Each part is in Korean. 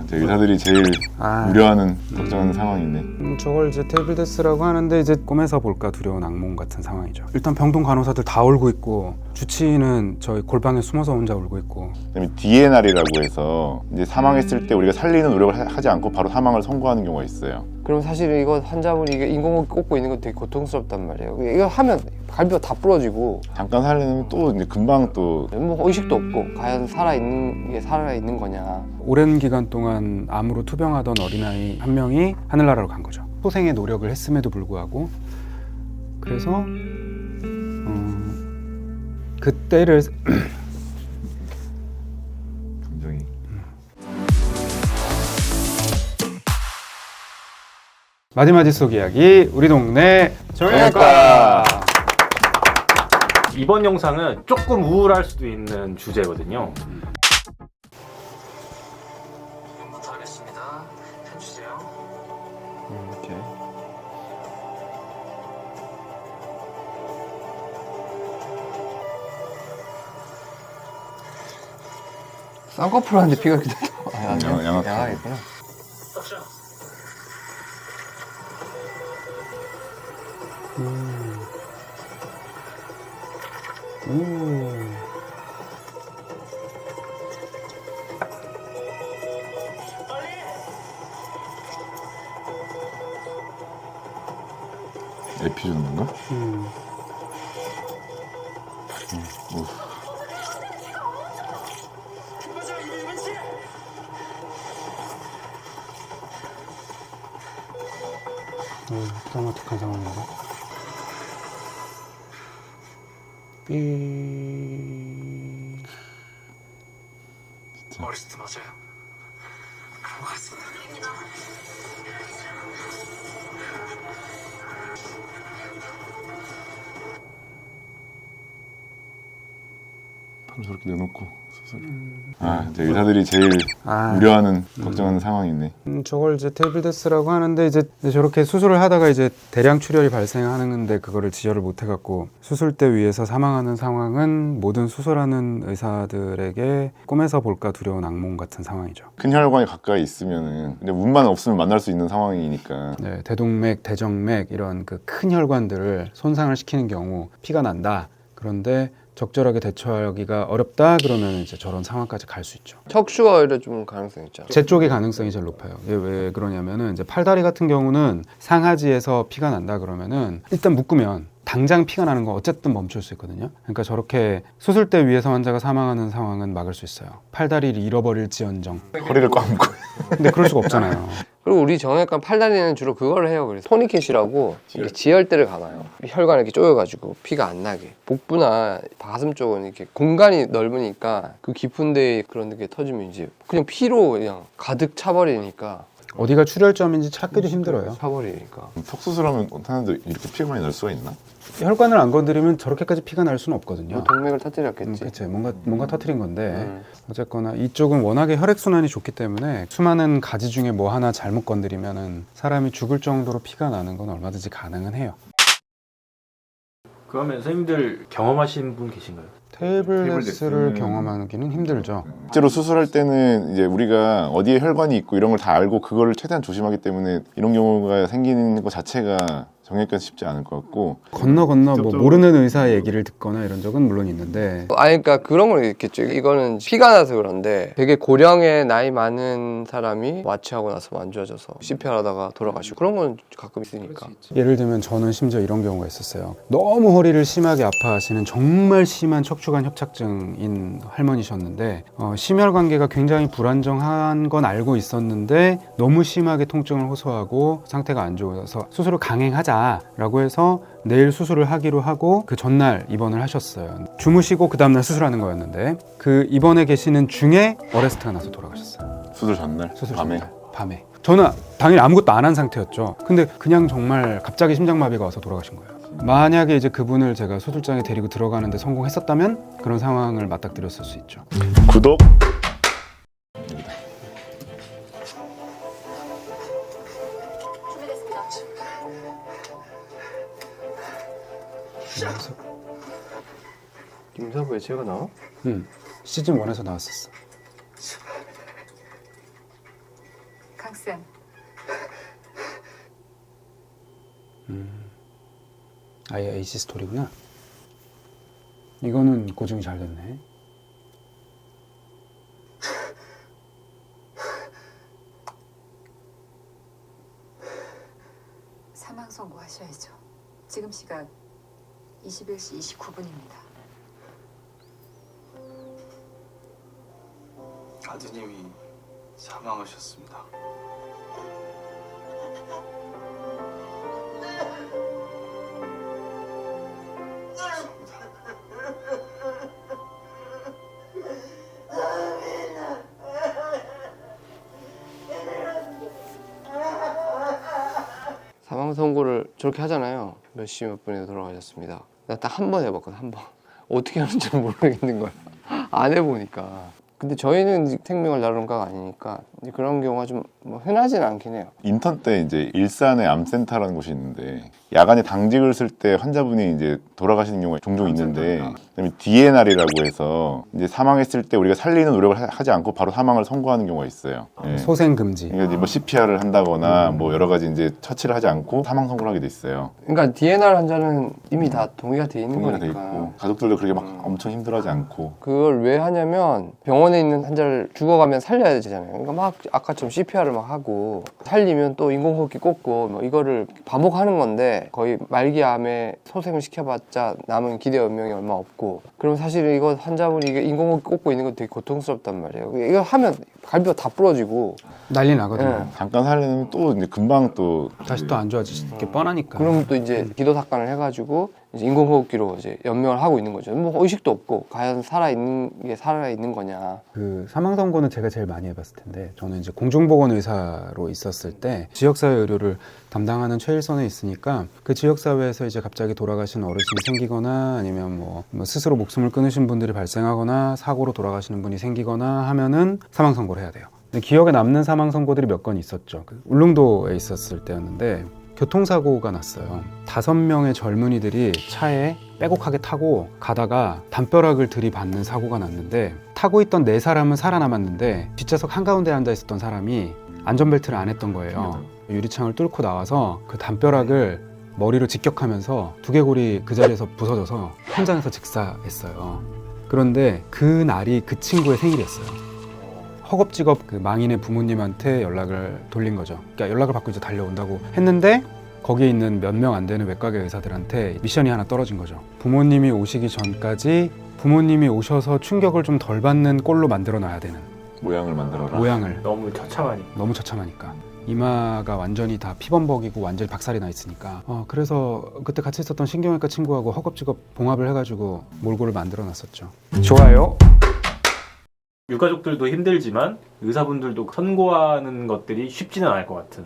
이제 의사들이 제일 우려하는 걱정하는 상황이네. 저걸 이제 테이블 데스라고 하는데 이제 꿈에서 볼까 두려운 악몽 같은 상황이죠. 일단 병동 간호사들 다 울고 있고 주치의는 저희 골방에 숨어서 혼자 울고 있고. 그다음에 DNR이라고 해서 이제 사망했을 때 우리가 살리는 노력을 하지 않고 바로 사망을 선고하는 경우가 있어요. 그럼 사실 이거 환자분이 이게 인공호흡 꽂고 있는 건 되게 고통스럽단 말이에요. 이거 하면 갈비가 다 부러지고 잠깐 살리면 또 이제 금방 또 뭐 의식도 없고 과연 살아있는 거냐. 오랜 기간 동안 암으로 투병하던 어린아이 한 명이 하늘나라로 간 거죠. 소생의 노력을 했음에도 불구하고. 그래서 그때를 굉장히 마디마디 속 이야기 우리 동네 정형외과. 이번 영상은 조금 우울할 수도 있는 주제거든요. 지금부터 하겠습니다. 해주세요. 이렇게 쌍꺼풀 하는데 피가 이렇게 나와. 양악하고. 양악이구나. 썩죠? 에피 주는 건가? 드라마틱한 상황인가? 머리스트 맞아요. 그런 것 같습니다. 바로 저렇게 내놓고 수술. 이제 의사들이 제일 우려하는 걱정하는 상황이네. 저걸 이제 테이블 데스라고 하는데 이제 저렇게 수술을 하다가 이제 대량 출혈이 발생하는데 그거를 지혈을 못 해갖고 수술대 위에서 사망하는 상황은 모든 수술하는 의사들에게 꿈에서 볼까 두려운 악몽 같은 상황이죠. 큰 혈관이 가까이 있으면은 근데 운만 없으면 만날 수 있는 상황이니까. 네, 대동맥, 대정맥 이런 그 큰 혈관들을 손상을 시키는 경우 피가 난다. 그런데 적절하게 대처하기가 어렵다 그러면 이제 저런 상황까지 갈 수 있죠. 척추가 오히려 좀 가능성이 있죠. 제 쪽의 가능성이 제일 높아요. 이게 왜 그러냐면은 이제 팔다리 같은 경우는 상하지에서 피가 난다 그러면은 일단 묶으면 당장 피가 나는 건 어쨌든 멈출 수 있거든요. 그러니까 저렇게 수술대 위에서 환자가 사망하는 상황은 막을 수 있어요. 팔다리를 잃어버릴지언정. 허리를 꽉 묶고. 근데 그럴 수가 없잖아요. 그리고 우리 정형외과 팔다리는 주로 그걸 해요. 그래서 토니켓이라고 이렇게 지혈대를 감아요. 혈관을 이렇게 쪼여가지고 피가 안 나게. 복부나 가슴 쪽은 이렇게 공간이 넓으니까 그 깊은 데에 그런 게 터지면 이제 그냥 피로 그냥 가득 차버리니까. 어디가 출혈점인지 찾기도 힘들어요. 차버리니까. 턱 수술하면 하는데 이렇게 피가 많이 날 수가 있나? 혈관을 안 건드리면 저렇게까지 피가 날 수는 없거든요. 뭐 동맥을 터뜨렸겠지. 그치. 뭔가 터트린 건데 어쨌거나 이쪽은 워낙에 혈액순환이 좋기 때문에 수많은 가지 중에 뭐 하나 잘못 건드리면은 사람이 죽을 정도로 피가 나는 건 얼마든지 가능은 해요. 그러면 선생님들 경험하신 분 계신가요? 테이블 데스를 데스는- 경험하기는 힘들죠. 실제로 수술할 때는 이제 우리가 어디에 혈관이 있고 이런 걸 다 알고 그거를 최대한 조심하기 때문에 이런 경우가 생기는 것 자체가 정형외과는 쉽지 않을 것 같고. 건너 뭐 모르는 의사의 얘기를 듣거나 이런 적은 물론 있는데 그러니까 그런 건 있겠죠. 이거는 피가 나서 그런데 되게 고령의 나이 많은 사람이 마취하고 나서 안 좋아져서 CPR 하다가 돌아가시고 그런 건 가끔 있으니까. 예를 들면 저는 심지어 이런 경우가 있었어요. 너무 허리를 심하게 아파하시는 정말 심한 척추관 협착증인 할머니셨는데 심혈관계가 굉장히 불안정한 건 알고 있었는데 너무 심하게 통증을 호소하고 상태가 안 좋아서 수술을 강행하자 라고 해서 내일 수술을 하기로 하고 그 전날 입원을 하셨어요. 주무시고 그 다음날 수술하는 거였는데 그 입원해 계시는 중에 어레스트가 나서 돌아가셨어요. 수술 전날? 수술 밤에? 전날, 밤에. 저는 당연히 아무것도 안 한 상태였죠. 근데 그냥 정말 갑자기 심장마비가 와서 돌아가신 거예요. 만약에 이제 그분을 제가 수술장에 데리고 들어가는데 성공했었다면 그런 상황을 맞닥뜨렸을 수 있죠. 구독! 임산부에 제가 나와? 시즌 1에서 나왔었어. 강쌤, 아예 에이시 스토리구나. 이거는 고증이 잘 됐네. 사망 선고하셔야죠. 지금 시각 21시 29분입니다. 아드님이 사망하셨습니다. 사망 선고를 저렇게 하잖아요. 몇 시 몇 분에 돌아가셨습니다. 나 딱 한 번 해봤거든. 한 번. 어떻게 하는지 모르겠는 거야. 안 해보니까. 근데 저희는 생명을 다루는 과가 아니니까 이제 그런 경우가 좀 뭐 흔하진 않긴 해요. 인턴 때 이제 일산에 암센터라는 곳이 있는데 야간에 당직을 쓸 때 환자분이 이제 돌아가시는 경우가 종종 있는데 그다음에 DNR이라고 해서 이제 사망했을 때 우리가 살리는 노력을 하지 않고 바로 사망을 선고하는 경우가 있어요. 예. 소생 금지. 그러니까 이제 뭐 CPR을 한다거나 뭐 여러 가지 이제 처치를 하지 않고 사망 선고를 하게 돼 있어요. 그러니까 DNR 환자는 이미 다 동의가 돼 있는 동의가 돼 거니까. 있고 가족들도 그렇게 막 엄청 힘들어하지 않고 그걸 왜 하냐면 병원에 있는 환자를 죽어가면 살려야 되잖아요. 그러니까 막 아까처럼 CPR을 막 하고 살리면 또 인공호흡기 꽂고 뭐 이거를 반복하는 건데 거의 말기암에 소생을 시켜봤자 남은 기대 연명이 얼마 없고 그러면 사실 이거 환자분이 이게 인공호흡기 꽂고 있는 거 되게 고통스럽단 말이에요. 이거 하면 갈비가 다 부러지고 난리 나거든요. 예. 잠깐 살리면 또 이제 금방 또 다시 또 안 좋아질 게 뻔하니까. 그러면 또 이제 기도 삭관을 해가지고 이제 인공호흡기로 이제 연명을 하고 있는 거죠. 뭐 의식도 없고 과연 살아있는 게 살아있는 거냐. 그 사망 선고는 제가 제일 많이 해봤을 텐데 저는 이제 공중보건 의사로 있었을 때 지역사회 의료를 담당하는 최일선에 있으니까 그 지역사회에서 이제 갑자기 돌아가신 어르신이 생기거나 아니면 뭐 스스로 목숨을 끊으신 분들이 발생하거나 사고로 돌아가시는 분이 생기거나 하면은 사망 선고를 해야 돼요. 근데 기억에 남는 사망 선고들이 몇 건 있었죠. 그 울릉도에 있었을 때였는데 교통사고가 났어요. 5명의 젊은이들이 차에 빼곡하게 타고 가다가 담벼락을 들이받는 사고가 났는데 타고 있던 4사람은 살아남았는데 뒷좌석 한가운데 앉아 있었던 사람이 안전벨트를 안 했던 거예요. 유리창을 뚫고 나와서 그 담벼락을 머리로 직격하면서 두개골이 그 자리에서 부서져서 현장에서 즉사했어요. 그런데 그 날이 그 친구의 생일이었어요. 허겁지겁 그 망인의 부모님한테 연락을 돌린 거죠. 그러니까 연락을 받고 이제 달려온다고 했는데 거기에 있는 몇 명 안 되는 외과계 의사들한테 미션이 하나 떨어진 거죠. 부모님이 오시기 전까지 부모님이 오셔서 충격을 좀 덜 받는 꼴로 만들어 놔야 되는 모양을 만들어라. 모양을. 너무 처참하니까. 너무 처참하니까 이마가 완전히 다 피범벅이고 완전히 박살이 나 있으니까 그래서 그때 같이 있었던 신경외과 친구하고 허겁지겁 봉합을 해가지고 몰골을 만들어 놨었죠. 좋아요. 유가족들도 힘들지만 의사분들도 선고하는 것들이 쉽지는 않을 것 같은.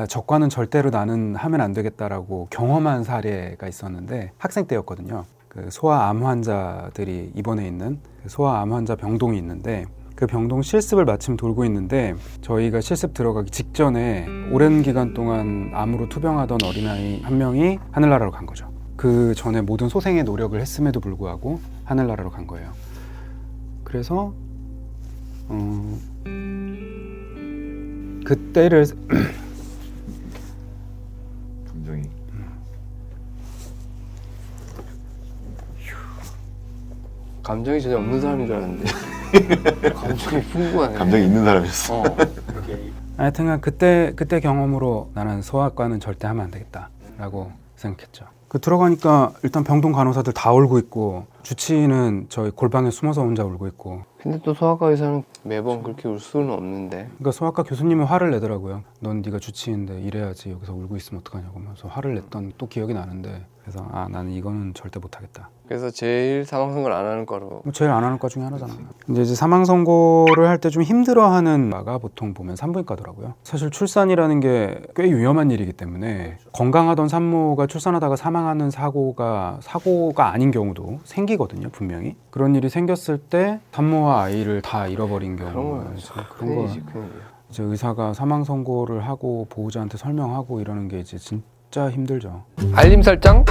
적과는 절대로 나는 하면 안 되겠다라고 경험한 사례가 있었는데 학생 때였거든요. 그 소아암 환자들이 입원해 있는 그 소아암 환자 병동이 있는데 그 병동 실습을 마침 돌고 있는데 저희가 실습 들어가기 직전에 오랜 기간 동안 암으로 투병하던 어린아이 한 명이 하늘나라로 간 거죠. 그 전에 모든 소생의 노력을 했음에도 불구하고 하늘나라로 간 거예요. 그래서 그때를 감정이 감정이 전혀 없는 사람인 줄 알았는데 감정이 풍부하네. 감정이 있는 사람이었어. 하여튼 그때 경험으로 나는 소아과는 절대 하면 안 되겠다라고 생각했죠. 그 들어가니까 일단 병동 간호사들 다 울고 있고 주치의는 저희 골방에 숨어서 혼자 울고 있고 근데 또 소아과 의사는 매번 그렇게 울 수는 없는데. 그러니까 소아과 교수님은 화를 내더라고요. 넌 네가 주치의인데 이래야지 여기서 울고 있으면 어떡하냐고 하면서 화를 냈던 또 기억이 나는데 그래서 나는 이거는 절대 못하겠다. 그래서 제일 사망 선고를 안 하는 거로. 제일 안 하는 과 중에 하나잖아. 근데 이제 사망 선고를 할 때 좀 힘들어하는 과가 보통 보면 산부인과더라고요. 사실 출산이라는 게 꽤 위험한 일이기 때문에 건강하던 산모가 출산하다가 사망하는 사고가 아닌 경우도 생기거든요, 분명히. 그런 일이 생겼을 때 산모와 아이를 다 잃어버린 경우 그런 거 그런 거 큰일이지, 큰일이야. 이제 의사가 사망 선고를 하고 보호자한테 설명하고 이러는 게 이제 진짜 힘들죠. 알림 설정.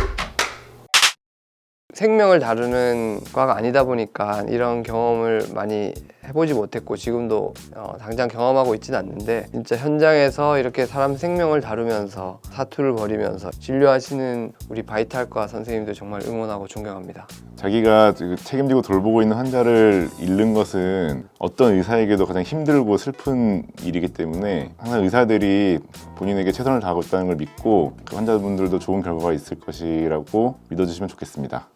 생명을 다루는 과가 아니다 보니까 이런 경험을 많이 해보지 못했고 지금도 당장 경험하고 있지는 않는데 진짜 현장에서 이렇게 사람 생명을 다루면서 사투를 벌이면서 진료하시는 우리 바이탈과 선생님들 정말 응원하고 존경합니다. 자기가 책임지고 돌보고 있는 환자를 잃는 것은 어떤 의사에게도 가장 힘들고 슬픈 일이기 때문에 항상 의사들이 본인에게 최선을 다하고 있다는 걸 믿고 그 환자분들도 좋은 결과가 있을 것이라고 믿어주시면 좋겠습니다.